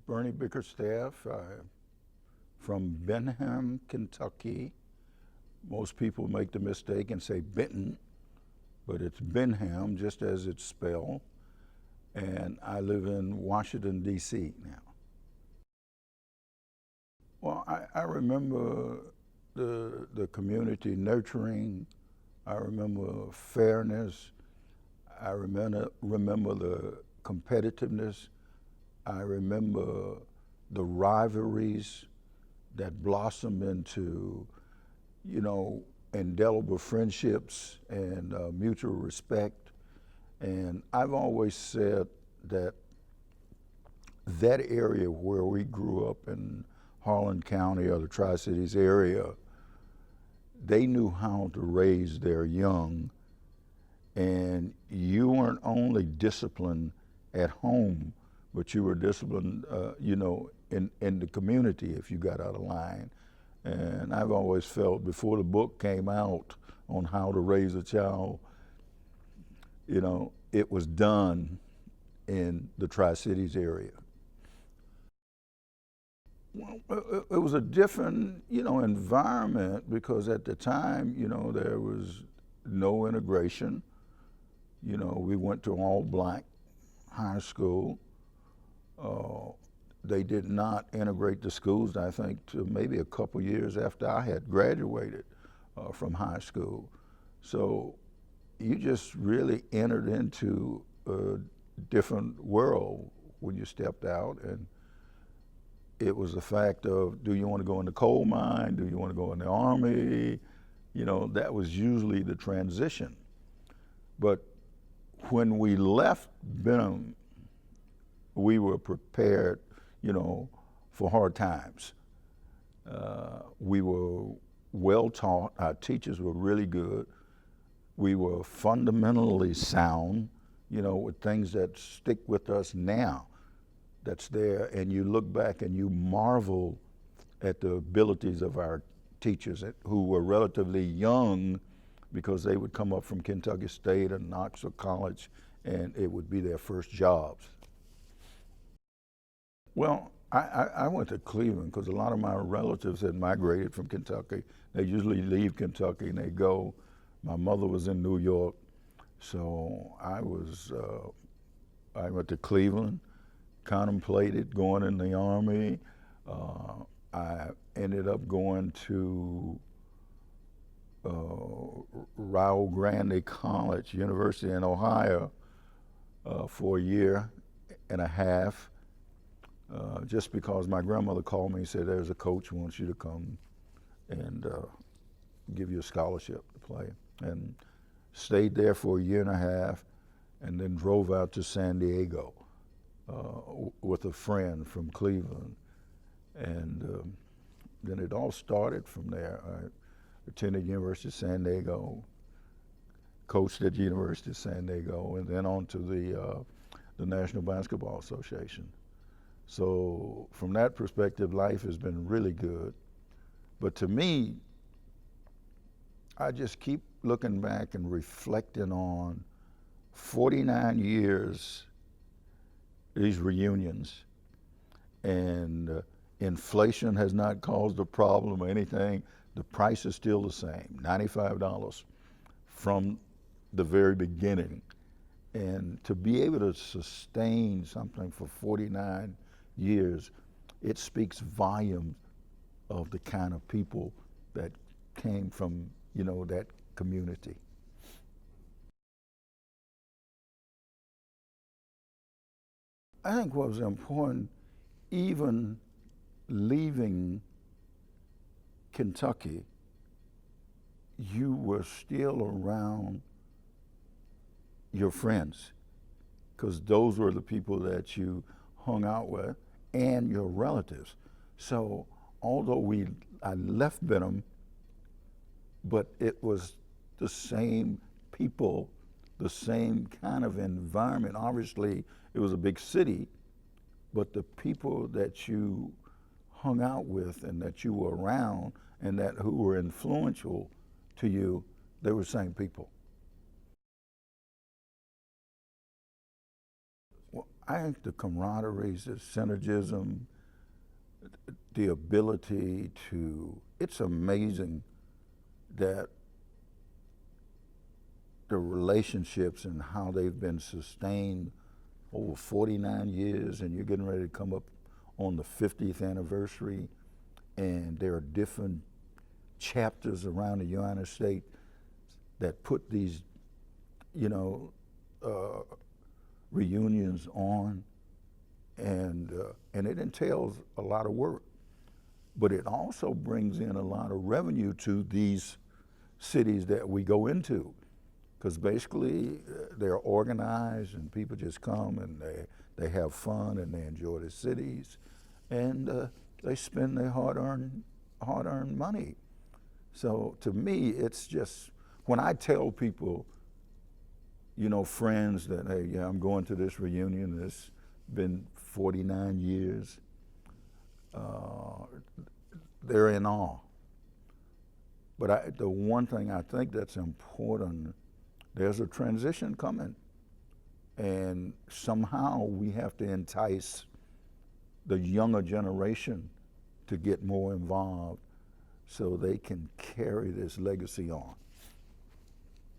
Bernie Bickerstaff from Benham, Kentucky. Most people make the mistake and say Benton, but it's Benham, just as it's spelled. And I live in Washington, D.C. now. Well, I remember the community nurturing. I remember fairness. I remember the competitiveness. I remember the rivalries that blossomed into, indelible friendships and mutual respect. And I've always said that that area where we grew up in Harlan County or the Tri-Cities area, they knew how to raise their young. And you weren't only disciplined at home, but you were disciplined, in the community if you got out of line. And I've always felt before the book came out on how to raise a child, it was done in the Tri-Cities area. Well, it was a different, environment because at the time, there was no integration. We went to all black high school. They did not integrate the schools, I think, to maybe a couple years after I had graduated from high school. So you just really entered into a different world when you stepped out, and it was the fact of, do you want to go in the coal mine? Do you want to go in the Army? That was usually the transition. But when we left Benham, we were prepared, for hard times. We were well taught. Our teachers were really good. We were fundamentally sound, with things that stick with us now that's there. And you look back and you marvel at the abilities of our teachers who were relatively young because they would come up from Kentucky State and Knoxville College and it would be their first jobs. Well, I went to Cleveland because a lot of my relatives had migrated from Kentucky. They usually leave Kentucky and they go. My mother was in New York, so I went to Cleveland, contemplated going in the Army. I ended up going to Rio Grande College, University in Ohio, for a year and a half. Just because my grandmother called me and said, there's a coach who wants you to come and give you a scholarship to play. And stayed there for a year and a half and then drove out to San Diego with a friend from Cleveland. And then it all started from there. I attended University of San Diego, coached at University of San Diego, and then on to the National Basketball Association. So from that perspective, life has been really good. But to me, I just keep looking back and reflecting on 49 years, these reunions, and inflation has not caused a problem or anything. The price is still the same, $95 from the very beginning. And to be able to sustain something for 49 years, it speaks volumes of the kind of people that came from, that community. I think what was important, even leaving Kentucky, you were still around your friends, because those were the people that you hung out with and your relatives. So although I left Benham, but it was the same people, the same kind of environment. Obviously, it was a big city, but the people that you hung out with and that you were around and who were influential to you, they were the same people. Well, I think the camaraderie, the synergism, the ability to, it's amazing that the relationships and how they've been sustained over 49 years, and you're getting ready to come up on the 50th anniversary, and there are different chapters around the United States that put these, you know, reunions on, and it entails a lot of work, but it also brings in a lot of revenue to these cities that we go into, because basically they're organized and people just come and they have fun and they enjoy the cities, and they spend their hard-earned money. So to me, it's just, when I tell people, you know, friends that, hey, yeah, I'm going to this reunion, it's been 49 years, they're in awe. But the one thing I think that's important, there's a transition coming, and somehow we have to entice the younger generation to get more involved so they can carry this legacy on.